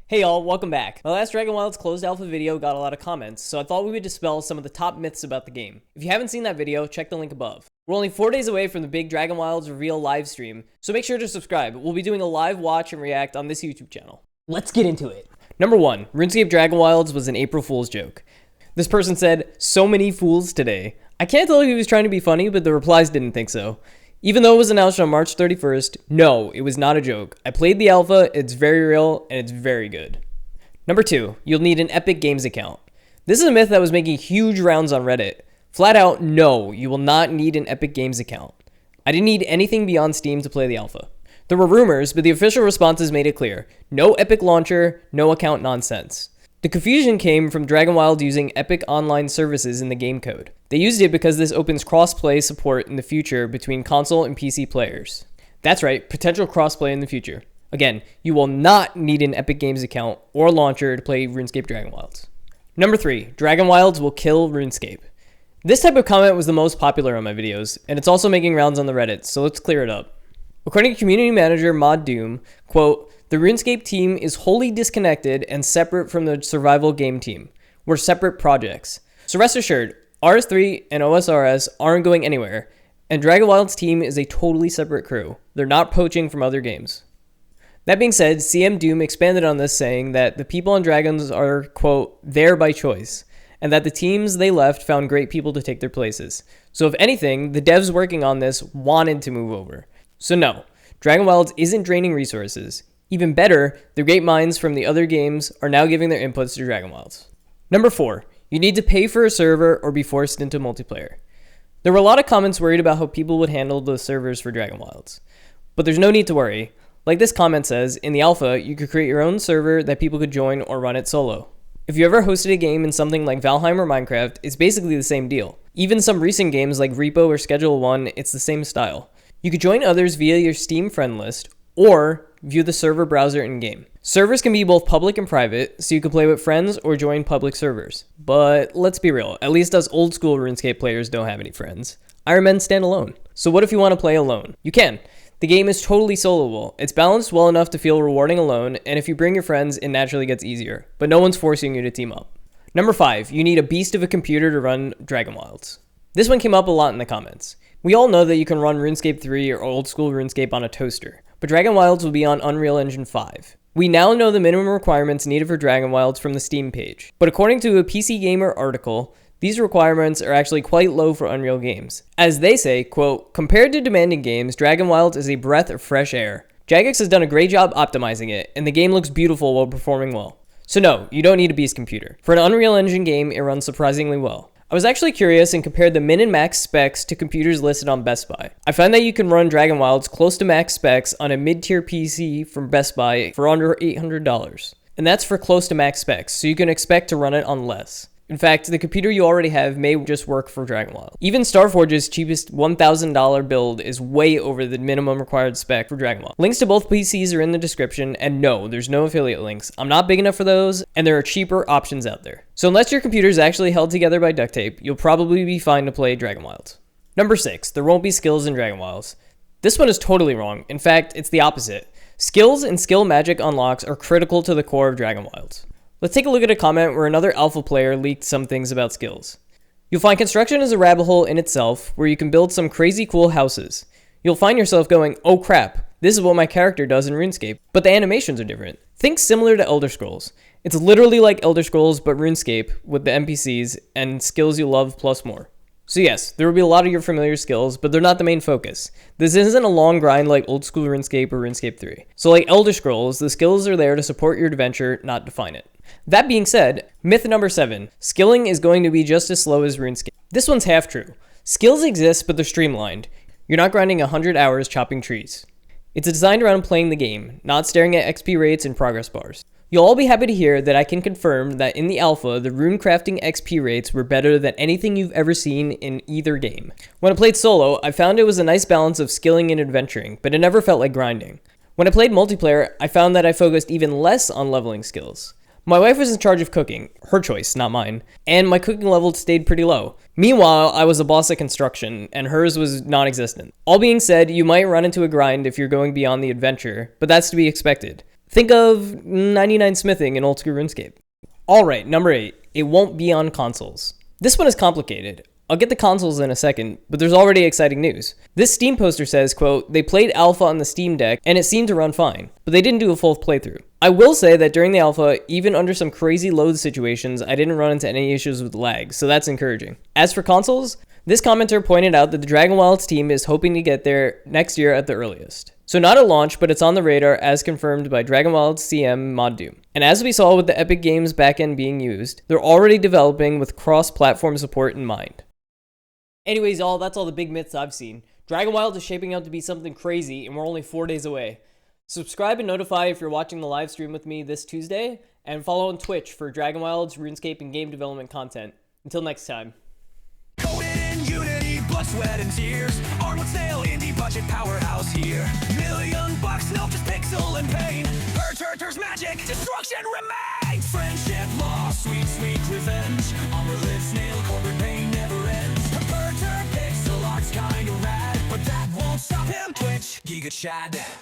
Hey y'all, welcome back. My last Dragonwilds closed alpha video got a lot of comments, so I thought we would dispel some of the top myths about the game. If you haven't seen that video, check the link above. We're only 4 days away from the big Dragonwilds reveal live stream, so make sure to subscribe. We'll be doing a live watch and react on this YouTube channel. Let's get into it. Number 1, RuneScape Dragonwilds was an April Fool's joke. This person said, "So many fools today." I can't tell if he was trying to be funny, but the replies didn't think so. Even though it was announced on March 31st, no, it was not a joke. I played the alpha, it's very real, and it's very good. Number 2, you'll need an Epic Games account. This is a myth that was making huge rounds on Reddit. Flat out, no, you will not need an Epic Games account. I didn't need anything beyond Steam to play the alpha. There were rumors, but the official responses made it clear. No Epic launcher, no account nonsense. The confusion came from Dragonwilds using Epic Online services in the game code. They used it because this opens cross-play support in the future between console and PC players. That's right, potential cross-play in the future. Again, you will not need an Epic Games account or launcher to play RuneScape Dragonwilds. Number 3, Dragonwilds will kill RuneScape. This type of comment was the most popular on my videos, and it's also making rounds on the Reddit, so let's clear it up. According to community manager Mod Doom, quote, "The RuneScape team is wholly disconnected and separate from the survival game team. We're separate projects. So rest assured, RS3 and OSRS aren't going anywhere, and Dragonwilds team is a totally separate crew. They're not poaching from other games." That being said, CM Doom expanded on this, saying that the people on Dragons are, quote, "there by choice," and that the teams they left found great people to take their places. So if anything, the devs working on this wanted to move over. So no, Dragonwilds isn't draining resources. Even better, the great minds from the other games are now giving their inputs to Dragonwilds. Number 4, you need to pay for a server or be forced into multiplayer. There were a lot of comments worried about how people would handle the servers for Dragonwilds. But there's no need to worry. Like this comment says, in the alpha, you could create your own server that people could join or run it solo. If you ever hosted a game in something like Valheim or Minecraft, it's basically the same deal. Even some recent games like Repo or Schedule 1, it's the same style. You could join others via your Steam friend list, or view the server browser in-game. Servers can be both public and private, so you can play with friends or join public servers. But let's be real, at least us old school RuneScape players don't have any friends. Iron Men stand alone. So what if you want to play alone? You can. The game is totally soloable. It's balanced well enough to feel rewarding alone, and if you bring your friends, it naturally gets easier. But no one's forcing you to team up. Number 5, you need a beast of a computer to run Dragonwilds. This one came up a lot in the comments. We all know that you can run RuneScape 3 or old school RuneScape on a toaster, but Dragonwilds will be on Unreal Engine 5. We now know the minimum requirements needed for Dragonwilds from the Steam page, but according to a PC Gamer article, these requirements are actually quite low for Unreal games. As they say, quote, "Compared to demanding games, Dragonwilds is a breath of fresh air. Jagex has done a great job optimizing it, and the game looks beautiful while performing well." So no, you don't need a beast computer. For an Unreal Engine game, it runs surprisingly well. I was actually curious and compared the min and max specs to computers listed on Best Buy. I found that you can run Dragonwilds close to max specs on a mid-tier PC from Best Buy for under $800. And that's for close to max specs, so you can expect to run it on less. In fact, the computer you already have may just work for Dragonwilds. Even Starforge's cheapest $1,000 build is way over the minimum required spec for Dragonwilds. Links to both PCs are in the description, and no, there's no affiliate links. I'm not big enough for those, and there are cheaper options out there. So unless your computer is actually held together by duct tape, you'll probably be fine to play Dragonwilds. Number 6, there won't be skills in Dragonwilds. This one is totally wrong. In fact, it's the opposite. Skills and skill magic unlocks are critical to the core of Dragonwilds. Let's take a look at a comment where another alpha player leaked some things about skills. You'll find construction is a rabbit hole in itself where you can build some crazy cool houses. You'll find yourself going, "Oh crap, this is what my character does in RuneScape," but the animations are different. Think similar to Elder Scrolls. It's literally like Elder Scrolls but RuneScape with the NPCs and skills you love plus more. So yes, there will be a lot of your familiar skills, but they're not the main focus. This isn't a long grind like old school RuneScape or RuneScape 3. So like Elder Scrolls, the skills are there to support your adventure, not define it. That being said, myth number 7, skilling is going to be just as slow as RuneScape. This one's half true. Skills exist, but they're streamlined. You're not grinding 100 hours chopping trees. It's designed around playing the game, not staring at XP rates and progress bars. You'll all be happy to hear that I can confirm that in the alpha, the rune crafting XP rates were better than anything you've ever seen in either game. When I played solo, I found it was a nice balance of skilling and adventuring, but it never felt like grinding. When I played multiplayer, I found that I focused even less on leveling skills. My wife was in charge of cooking, her choice, not mine, and my cooking level stayed pretty low. Meanwhile, I was a boss at construction, and hers was non-existent. All being said, you might run into a grind if you're going beyond the adventure, but that's to be expected. Think of 99 smithing in old school RuneScape. Alright, number 8. It won't be on consoles. This one is complicated. I'll get the consoles in a second, but there's already exciting news. This Steam poster says, quote, they played alpha on the Steam Deck and it seemed to run fine, but they didn't do a full playthrough. I will say that during the alpha, even under some crazy load situations, I didn't run into any issues with lag, so that's encouraging. As for consoles, this commenter pointed out that the Dragonwilds team is hoping to get there next year at the earliest. So not at launch, but it's on the radar as confirmed by Dragonwilds CM Mod Doom. And as we saw with the Epic Games backend being used, they're already developing with cross-platform support in mind. Anyways, y'all, that's all the big myths I've seen. Dragonwilds is shaping up to be something crazy, and we're only 4 days away. Subscribe and notify if you're watching the live stream with me this Tuesday, and follow on Twitch for Dragonwilds, RuneScape, and game development content. Until next time. Coded in Unity, blood, sweat, and tears. Arnold Snail, indie budget powerhouse here. $1,000,000, no, just pixel and pain. There's magic, destruction remains. Friendship, loss, sweet, sweet revenge. Armor-lit snail, corporate pain never ends. Pixel art's kinda rad, but that won't stop him. Twitch, Giga Chad.